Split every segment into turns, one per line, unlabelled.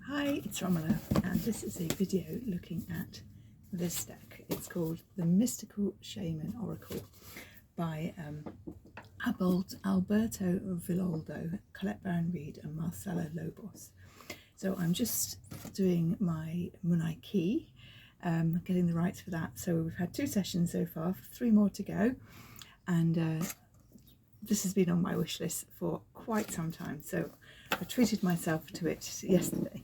Hi, it's Marcela, and this is a video looking at this deck. It's called the Mystical Shaman Oracle by Alberto Villoldo, Colette Baron-Reid and Marcela Lobos. So I'm just doing my munay key, getting the rights for that. So we've had 2 sessions so far, 3 more to go, and this has been on my wish list for quite some time. So I treated myself to it yesterday,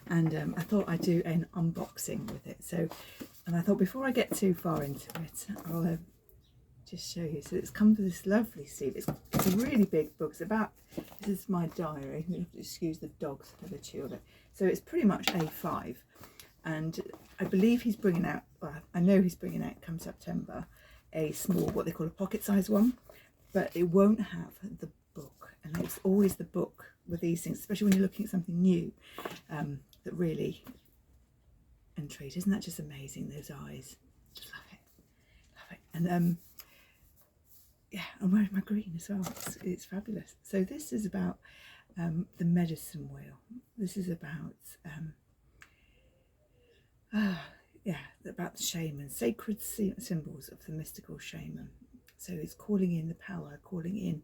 and I thought I'd do an unboxing with it. And I thought before I get too far into it, I'll just show you. So it's come with this lovely sleeve. It's a really big book. It's about, this is my diary. You have to excuse the dogs for the chew of it. So it's pretty much A5, and I believe he's bringing out, well, I know he's bringing out come September, a small, what they call a pocket size one, but it won't have the book. And it's always the book with these things, especially when you're looking at something new, that really intrigues. Isn't that just amazing? Those eyes, just love it, love it. And yeah, I'm wearing my green as well. It's fabulous. So this is about the medicine wheel. This is about yeah, about the shaman, sacred symbols of the mystical shaman. So it's calling in the power, calling in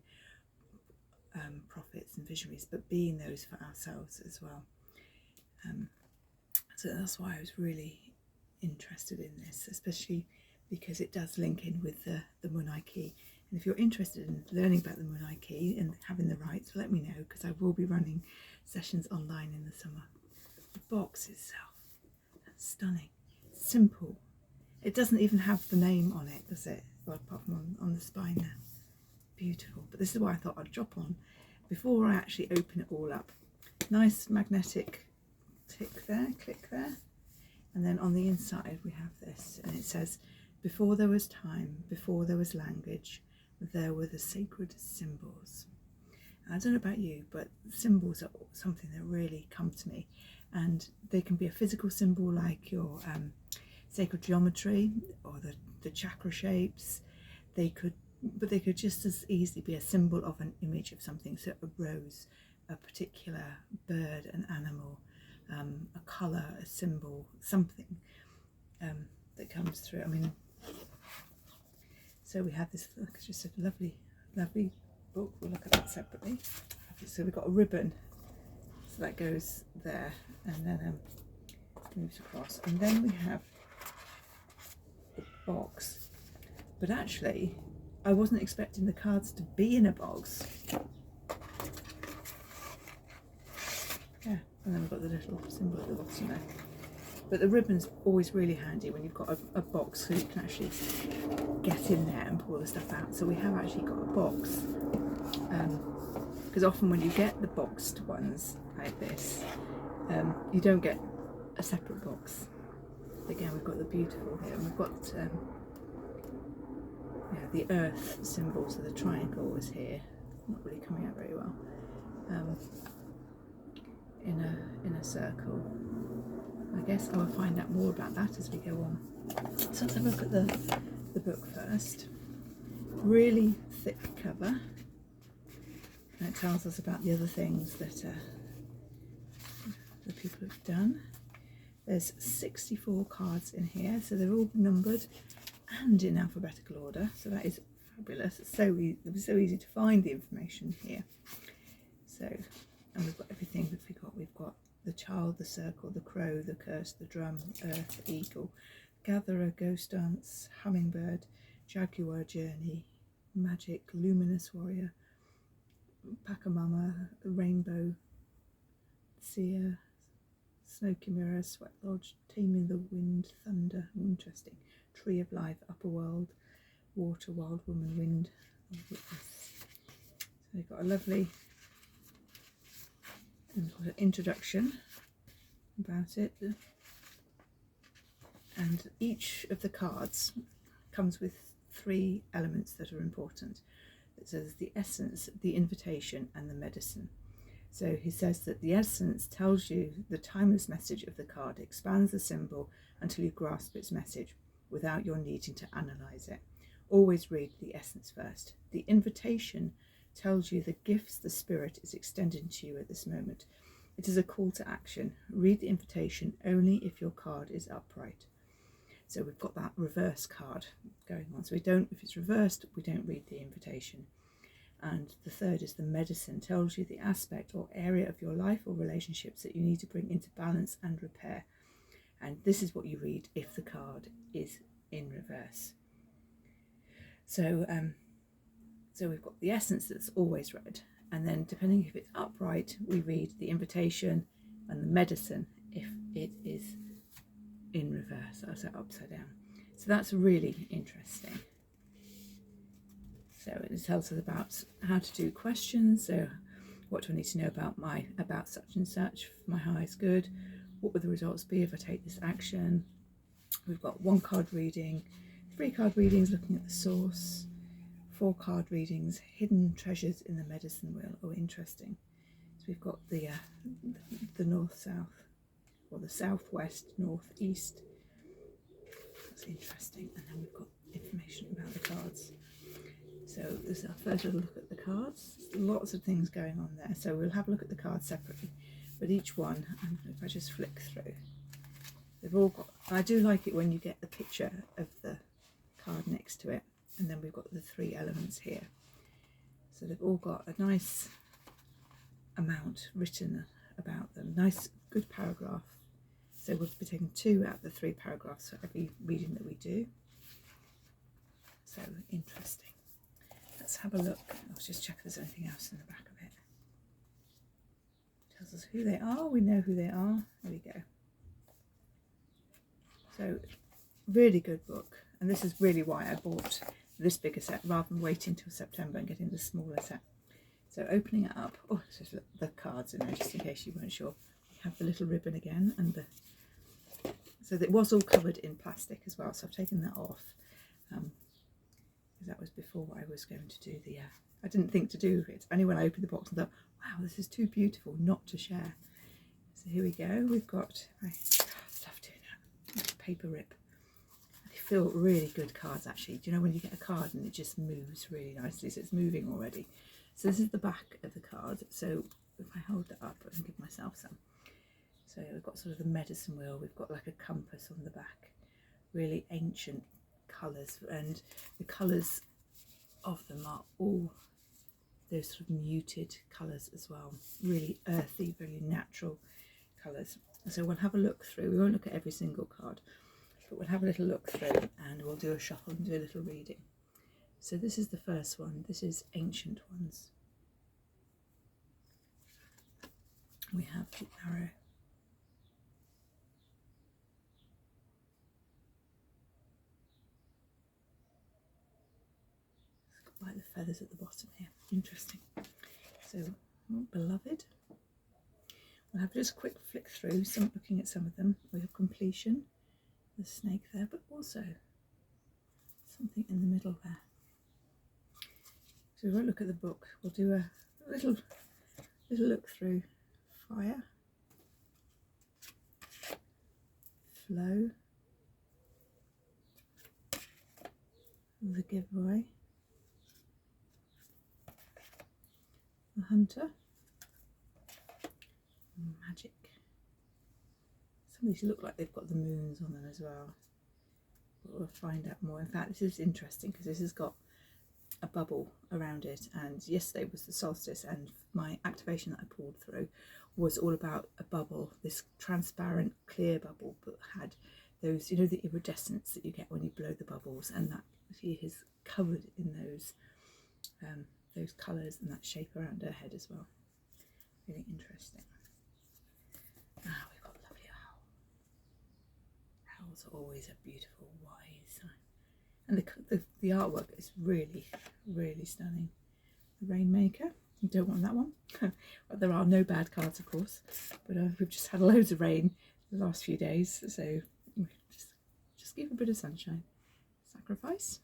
prophets and visionaries, but being those for ourselves as well. So that's why I was really interested in this, especially because it does link in with the munay key. And if you're interested in learning about the munay key and having the rights, let me know, because I will be running sessions online in the summer. The box itself, that's stunning, simple. It doesn't even have the name on it, does it? Well, apart from on the spine there. Beautiful. But this is why I thought I'd drop on before I actually open it all up. Nice magnetic tick there, click there, and then on the inside we have this, and it says, before there was time, before there was language, there were the sacred symbols. And I don't know about you, but symbols are something that really come to me, and they can be a physical symbol like your sacred geometry or the chakra shapes. But they could just as easily be a symbol of an image of something. So a rose, a particular bird, an animal, a colour, a symbol, something that comes through. I mean, so we have this, look, it's just a lovely, lovely book. We'll look at that separately. So we've got a ribbon, so that goes there, and then moves across. And then we have the box. But actually, I wasn't expecting the cards to be in a box. Yeah, and then we've got the little symbol at the bottom there. But the ribbon's always really handy when you've got a box, so you can actually get in there and pull the stuff out. So we have actually got a box, because often when you get the boxed ones like this, you don't get a separate box. Again, we've got the beautiful here, and we've got yeah, the earth symbol, so the triangle is here, not really coming out very well, in a circle. I guess I will find out more about that as we go on. So let's have a look at the book first. Really thick cover, and it tells us about the other things that the people have done. There's 64 cards in here, so they're all numbered and in alphabetical order, so that is fabulous. It's so easy to find the information here. So, and we've got everything that we've got the child, the circle, the crow, the curse, the drum, earth, eagle, gatherer, ghost dance, hummingbird, jaguar, journey, magic, luminous warrior, pachamama, rainbow, seer, smoky mirror, sweat lodge, taming the wind, thunder, interesting, tree of life, upper world, water, wild woman, wind, witness. So they've got a lovely introduction about it, and each of the cards comes with 3 elements that are important. It says the essence, the invitation, and the medicine. So he says that the essence tells you the timeless message of the card, expands the symbol until you grasp its message without your needing to analyse it. Always read the essence first. The invitation tells you the gifts the spirit is extending to you at this moment. It is a call to action. Read the invitation only if your card is upright. So we've got that reverse card going on. So if it's reversed, we don't read the invitation. And the third is the medicine, tells you the aspect or area of your life or relationships that you need to bring into balance and repair. And this is what you read if the card is in reverse. So we've got the essence that's always read. And then depending if it's upright, we read the invitation and the medicine if it is in reverse, so upside down. So that's really interesting. So it tells us about how to do questions. So what do I need to know about such and such for my highest good? What would the results be if I take this action? We've got 1 card reading, 3 card readings looking at the source, 4 card readings, hidden treasures in the medicine wheel. Oh, interesting. So we've got the north-south, or the southwest, northeast. That's interesting. And then we've got information about the cards. So this is our first little look at the cards. There's lots of things going on there. So we'll have a look at the cards separately. But each one, if I just flick through, they've all got, I do like it when you get the picture of the card next to it. And then we've got the 3 elements here. So they've all got a nice amount written about them. Nice, good paragraph. So we'll be taking 2 out of the 3 paragraphs for every reading that we do. So interesting. Let's have a look. I'll just check if there's anything else in the back of it. Tells us who they are. We know who they are. There we go. So really good book. And this is really why I bought this bigger set rather than waiting till September and getting the smaller set. So opening it up, oh, it's just the cards in there just in case you weren't sure. We have the little ribbon again, and so it was all covered in plastic as well. So I've taken that off because that was before I was going to do the. I didn't think to do it. Only when I opened the box and thought, wow, this is too beautiful not to share. So here we go. We've got. I love doing that. Paper rip. Feel really good cards actually. Do you know when you get a card and it just moves really nicely, so it's moving already. So this is the back of the card. So if I hold that up and give myself some. So we've got sort of the medicine wheel, we've got like a compass on the back, really ancient colours, and the colours of them are all those sort of muted colours as well, really earthy, very natural colours. So we'll have a look through. We won't look at every single card, but we'll have a little look through and we'll do a shuffle and do a little reading. So this is the first one. This is Ancient Ones. We have the arrow. It's got like the feathers at the bottom here. Interesting. So, beloved. We'll have just a quick flick through, looking at some of them. We have completion, the snake there, but also something in the middle there. So we won't look at the book. We'll do a little look through. Fire, flow, the giveaway, the hunter, magic. Some of these look like they've got the moons on them as well. But we'll find out more. In fact, this is interesting because this has got a bubble around it, and yesterday was the solstice, and my activation that I pulled through was all about a bubble, this transparent clear bubble, but had those, you know, the iridescence that you get when you blow the bubbles, and that she is covered in those colours and that shape around her head as well. Really interesting. Ah, we've got a lovely owl. Owls are always a beautiful, wise sign. And the artwork is really, really stunning. The Rainmaker, you don't want that one. Well, there are no bad cards, of course, but we've just had loads of rain the last few days, so just give a bit of sunshine. Sacrifice.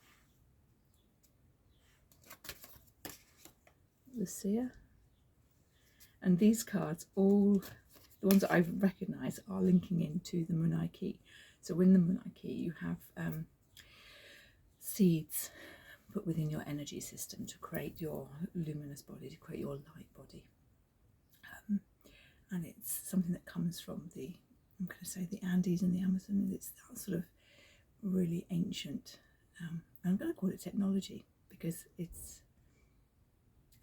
The Seer. And these cards, all the ones that I recognise, are linking into the munay key. So in the munay key you have seeds put within your energy system to create your luminous body, to create your light body. and it's something that comes from the, I'm going to say, the Andes and the Amazon. It's that sort of really ancient, and I'm going to call it technology, because it's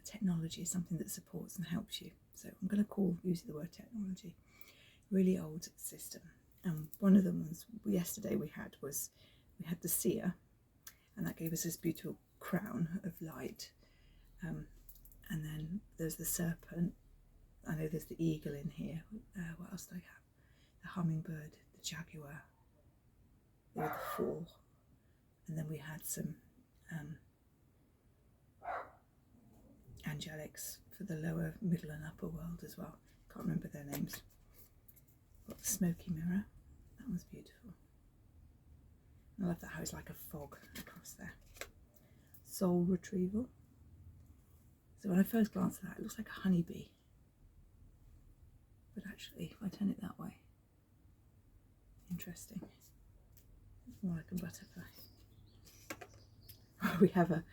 technology is something that supports and helps you. So I'm going to use the word technology. Really old system. And one of the ones yesterday we had the seer, and that gave us this beautiful crown of light. And then there's the serpent. I know there's the eagle in here. What else do I have? The hummingbird, the jaguar, the four. And then we had some angelics for the lower, middle and upper world as well. Can't remember their names. Got the smoky mirror. That was beautiful. I love that, how it's like a fog across there. Soul retrieval. So when I first glanced at that, it looks like a honeybee. But actually, if I turn it that way, interesting. It's more like a butterfly. We have a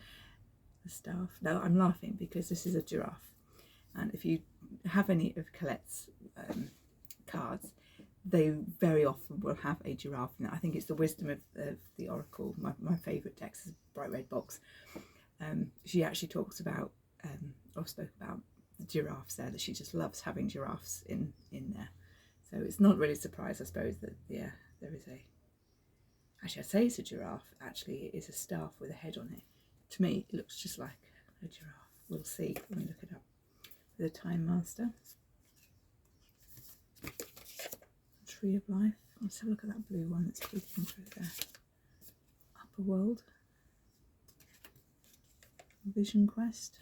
staff. Now I'm laughing because this is a giraffe. And if you have any of Colette's cards, they very often will have a giraffe in it. I think it's the wisdom of the Oracle. My favourite text is Bright Red Box. She actually talks about, or spoke about, the giraffes there, that she just loves having giraffes in there. So it's not really a surprise, I suppose, that there is a, actually I'd say it's a giraffe. Actually it is a staff with a head on it. To me it looks just like a giraffe. We'll see when we look it up. The Time Master. Tree of Life. Let's have a look at that blue one that's peeking through there. Upper World. Vision Quest.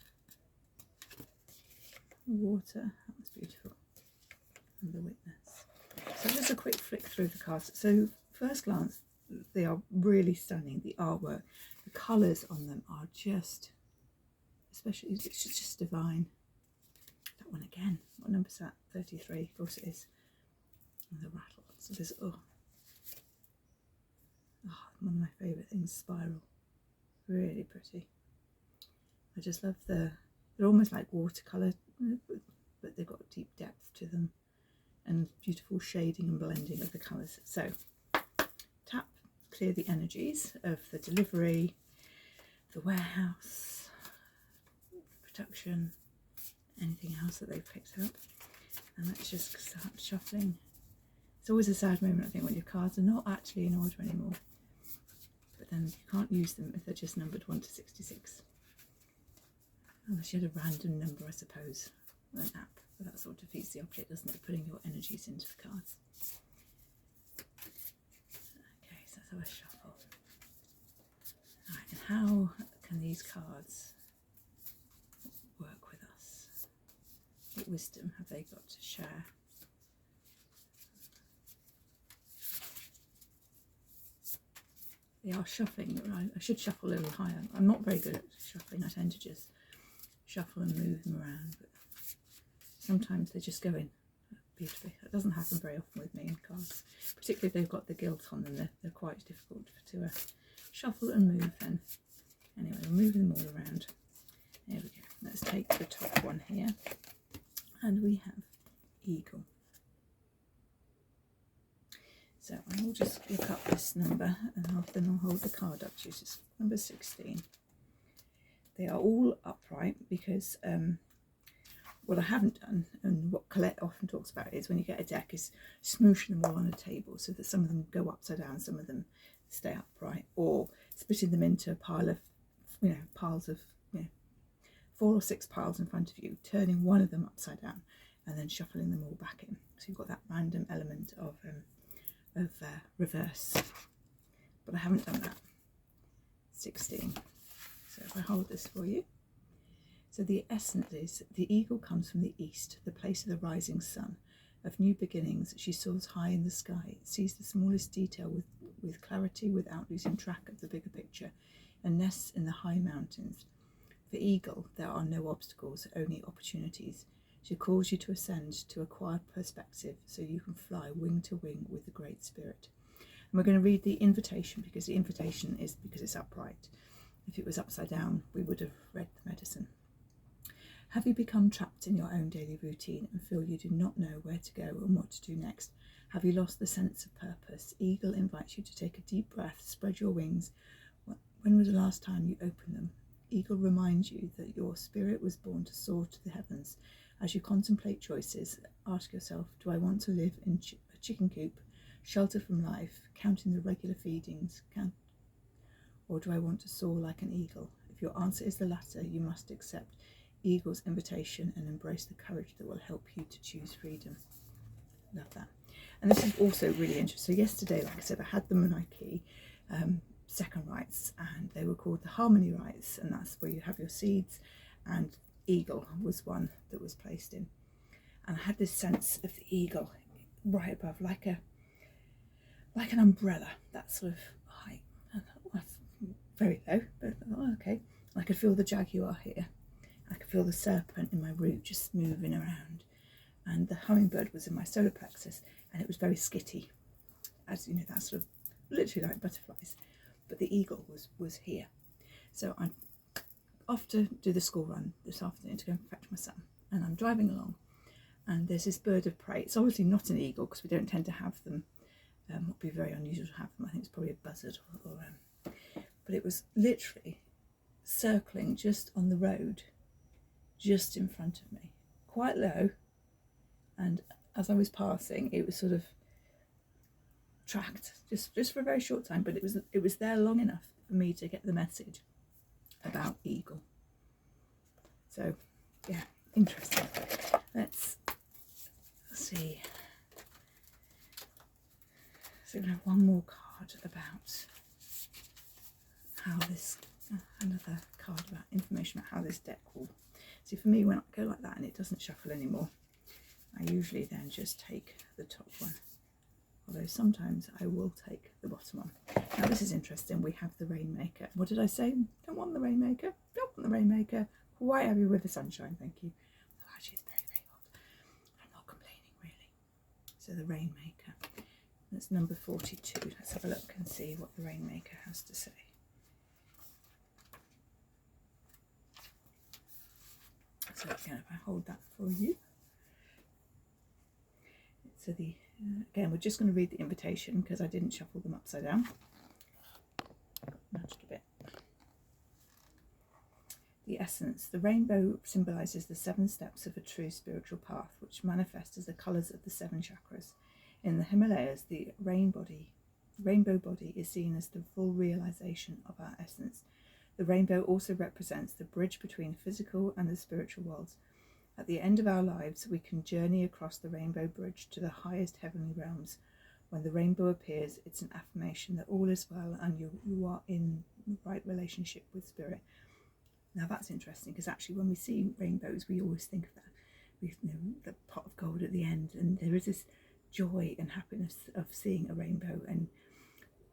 Water. That was beautiful. And the Witness. So just a quick flick through the cards. So first glance, they are really stunning. The artwork, the colours on them are just, especially, it's just divine. That one again. What number's that? 33. Of course it is. And the rattle. So there's, one of my favourite things, Spiral. Really pretty. I just love they're almost like watercolour, but they've got deep depth to them and beautiful shading and blending of the colours. So tap, clear the energies of the delivery, the warehouse, production, anything else that they've picked up. And let's just start shuffling. It's always a sad moment, I think, when your cards are not actually in order anymore. But then you can't use them if they're just numbered 1 to 66. Unless you had a random number, I suppose, an app. But that sort of defeats the object, doesn't it? Putting your energies into the cards. Okay, so let's have a shuffle. Alright, and how can these cards work with us? What wisdom have they got to share? They are shuffling. I should shuffle a little higher. I'm not very good at shuffling. I tend to just shuffle and move them around, but sometimes they just go in beautifully. That doesn't happen very often with me in cards, particularly if they've got the gilt on them. They're quite difficult to shuffle and move then. Anyway, we're moving them all around. There we go. Let's take the top one here, and we have Eagle. So I will just look up this number, and then I'll hold the card up to you. It's number 16. They are all upright because what I haven't done, and what Colette often talks about, is when you get a deck, is smooshing them all on a table so that some of them go upside down, some of them stay upright, or splitting them into a pile of, piles of, 4 or 6 piles in front of you, turning one of them upside down, and then shuffling them all back in. So you've got that random element of reverse, but I haven't done that. 16. So if I hold this for you, so the essence is the eagle comes from the east, the place of the rising sun, of new beginnings. She soars high in the sky, sees the smallest detail with clarity without losing track of the bigger picture, and nests in the high mountains. For eagle, there are no obstacles, only opportunities. She calls you to ascend, to acquire perspective, so you can fly wing to wing with the Great Spirit. And we're going to read the invitation, because the invitation is because it's upright. If it was upside down, we would have read the medicine. Have you become trapped in your own daily routine and feel you do not know where to go and what to do next? Have you lost the sense of purpose? Eagle invites you to take a deep breath, spread your wings. When was the last time you opened them? Eagle reminds you that your spirit was born to soar to the heavens. As you contemplate choices, ask yourself, do I want to live in a chicken coop, shelter from life, counting the regular feedings, or do I want to soar like an eagle? If your answer is the latter, you must accept Eagle's invitation and embrace the courage that will help you to choose freedom. Love that. And this is also really interesting. So yesterday, like I said, I had the munay key, second rites, and they were called the harmony rites, and that's where you have your seeds, and eagle was one that was placed in. And I had this sense of the eagle right above, like an umbrella, that sort of height. Very low, but okay. I could feel the jaguar here. I could feel the serpent in my root just moving around, and the hummingbird was in my solar plexus, and it was very skitty, as you know, that's sort of literally like butterflies. But the eagle was here. So I'm off to do the school run this afternoon to go and fetch my son, and I'm driving along, and there's this bird of prey. It's obviously not an eagle because we don't tend to have them. It would be very unusual to have them. I think it's probably a buzzard, but it was literally circling just on the road, just in front of me, quite low. And as I was passing, it was sort of tracked just for a very short time, but it was there long enough for me to get the message about eagle. So yeah, interesting. Let's see. So we have one more card about how this, another card about information about how this deck will. See, for me, when I go like that and it doesn't shuffle anymore, I usually then just take the top one. Although sometimes I will take the bottom one. Now this is interesting. We have the Rainmaker. What did I say? Don't want the Rainmaker. Don't want the Rainmaker. Quite happy with the sunshine, thank you. Oh, actually, it's very, very hot. I'm not complaining, really. So the Rainmaker. That's number 42. Let's have a look and see what the Rainmaker has to say. So again, if I hold that for you. So the again, we're just going to read the invitation because I didn't shuffle them upside down. Nudged a bit. The essence. The rainbow symbolises the 7 steps of a true spiritual path, which manifest as the colours of the 7 chakras. In the Himalayas, the rainbow body is seen as the full realisation of our essence. The rainbow also represents the bridge between physical and the spiritual worlds. At the end of our lives, we can journey across the rainbow bridge to the highest heavenly realms. When the rainbow appears, it's an affirmation that all is well and you are in the right relationship with spirit. Now that's interesting because actually when we see rainbows, we always think of that. We know the pot of gold at the end, and there is this joy and happiness of seeing a rainbow, and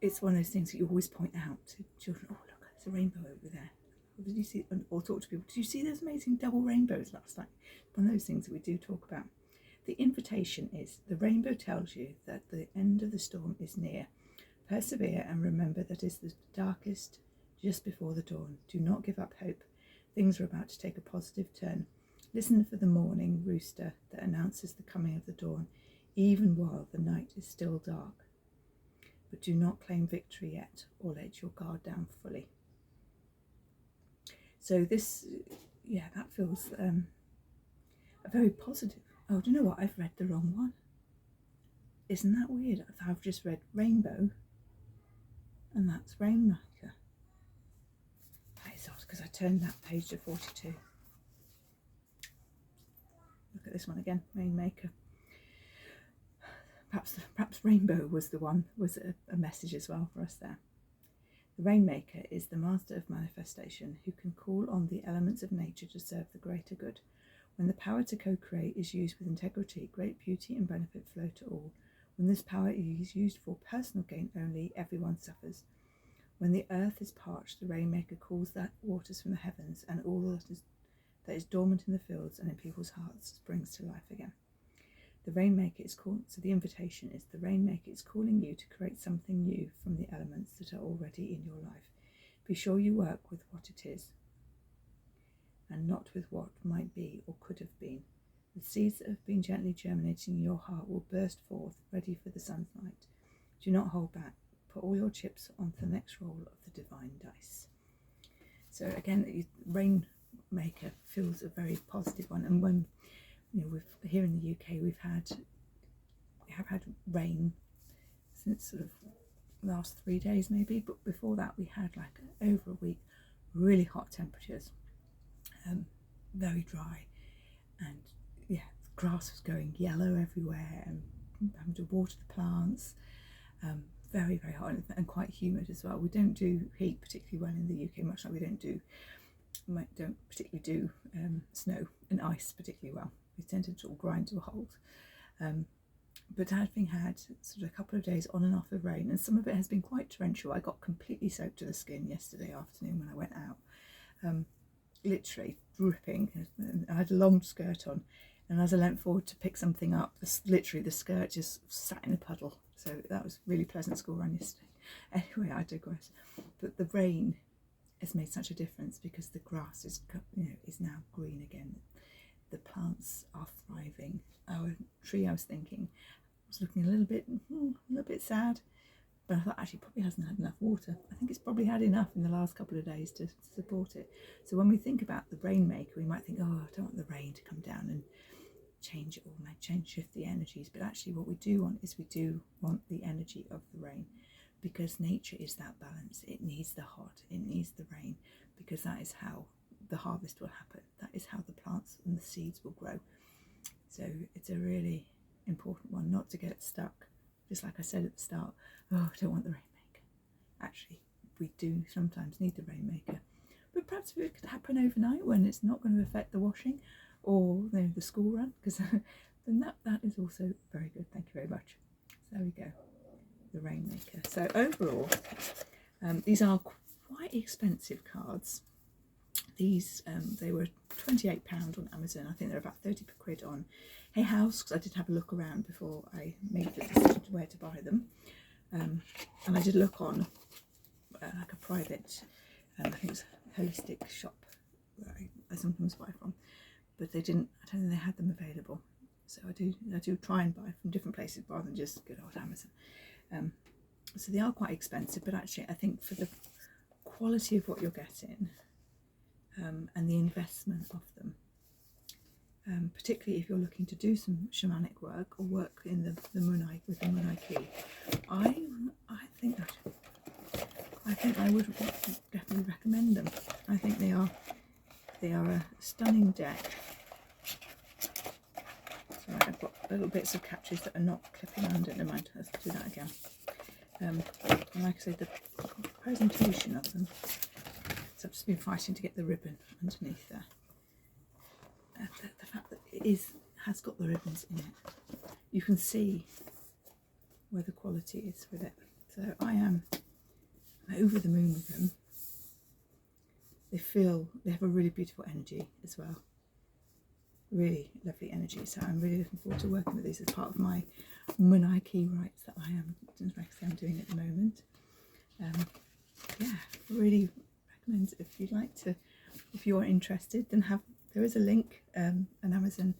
it's one of those things that you always point out to children. Oh, look, there's a rainbow over there. Did you see, or talk to people, did you see those amazing double rainbows last night? One of those things that we do talk about. The invitation is, the rainbow tells you that the end of the storm is near. Persevere and remember that it's the darkest just before the dawn. Do not give up hope. Things are about to take a positive turn. Listen for the morning rooster that announces the coming of the dawn, even while the night is still dark. But do not claim victory yet or let your guard down fully. So this, yeah, that feels a very positive. Oh, do you know what? I've read the wrong one. Isn't that weird? I've just read rainbow, and that's Rainmaker. That is odd because I turned that page to 42. Look at this one again, Rainmaker. Perhaps rainbow was the one, was a message as well for us there. The Rainmaker is the master of manifestation who can call on the elements of nature to serve the greater good. When the power to co-create is used with integrity, great beauty and benefit flow to all. When this power is used for personal gain only, everyone suffers. When the earth is parched, the Rainmaker calls the waters from the heavens, and all that is dormant in the fields and in people's hearts springs to life again. The Rainmaker is called, so the invitation is, the Rainmaker is calling you to create something new from the elements that are already in your life. Be sure you work with what it is. and not with what might be or could have been. The seeds that have been gently germinating in your heart will burst forth, ready for the sunlight. Do not hold back. Put all your chips onto the next roll of the divine dice. So again, the Rainmaker feels a very positive one. And when here in the UK, we have had rain since sort of last 3 days maybe, but before that we had like over a week really hot temperatures, very dry, and yeah, the grass was going yellow everywhere, and having to water the plants, very, very hot and quite humid as well. We don't do heat particularly well in the UK, much like we don't particularly do snow and ice particularly well. We tend to sort of grind to a halt. But having had sort of a couple of days on and off of rain, and some of it has been quite torrential. I got completely soaked to the skin yesterday afternoon when I went out, literally dripping. I had a long skirt on, and as I leant forward to pick something up, literally the skirt just sat in a puddle. So that was really pleasant school run yesterday. Anyway, I digress. But the rain has made such a difference because the grass is now green again. The plants are thriving. Our tree, I was thinking, was looking a little bit sad, but I thought actually probably hasn't had enough water. I think it's probably had enough in the last couple of days to support it. So when we think about the Rainmaker, we might think, oh, I don't want the rain to come down and change it all, shift the energies. But actually what we do want the energy of the rain, because nature is that balance. It needs the hot, it needs the rain, because that is how the harvest will happen. That is how the plants and the seeds will grow. So it's a really important one, not to get stuck, just like I said at the start, oh, I don't want the Rainmaker. Actually, we do sometimes need the Rainmaker, but perhaps if it could happen overnight when it's not going to affect the washing or the school run, because then that is also very good. Thank you very much. So there we go, the Rainmaker. So overall, these are quite expensive cards. These they were £28 on Amazon. I think they're about 30 quid on Hay House, because I did have a look around before I made the decision where to buy them, and I did look on like a private, I think it's a holistic shop where I sometimes buy from, but I don't think they had them available. So I do try and buy from different places rather than just good old Amazon. So they are quite expensive, but actually I think for the quality of what you're getting, and the investment of them, particularly if you're looking to do some shamanic work or work in the munay with the munay key, I think I would definitely recommend them. I think they are a stunning deck. Sorry, I've got little bits of catches that are not clipping under. Never mind, let's do that again. And like I said, the presentation of them. So I've just been fighting to get the ribbon underneath there. The fact that it has got the ribbons in it, you can see where the quality is with it. So I am over the moon with them. They have a really beautiful energy as well. Really lovely energy. So I'm really looking forward to working with these as part of my munay key rites that I'm doing at the moment. Yeah, really recommend if you're interested, then there is a link, an Amazon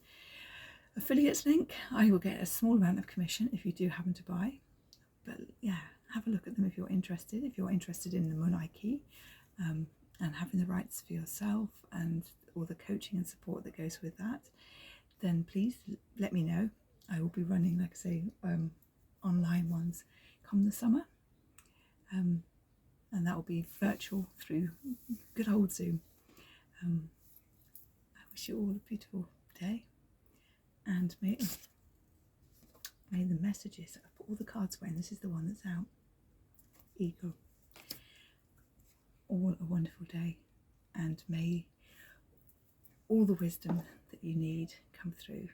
affiliates link. I will get a small amount of commission if you do happen to buy, but yeah, have a look at them if you're interested. If you're interested in the munay key, and having the rights for yourself and all the coaching and support that goes with that, then please let me know. I will be running, like I say, online ones come the summer, and that will be virtual through good old Zoom. I wish you all a beautiful day, and may the messages, I put all the cards away, and this is the one that's out, Eagle, all a wonderful day, and may all the wisdom that you need come through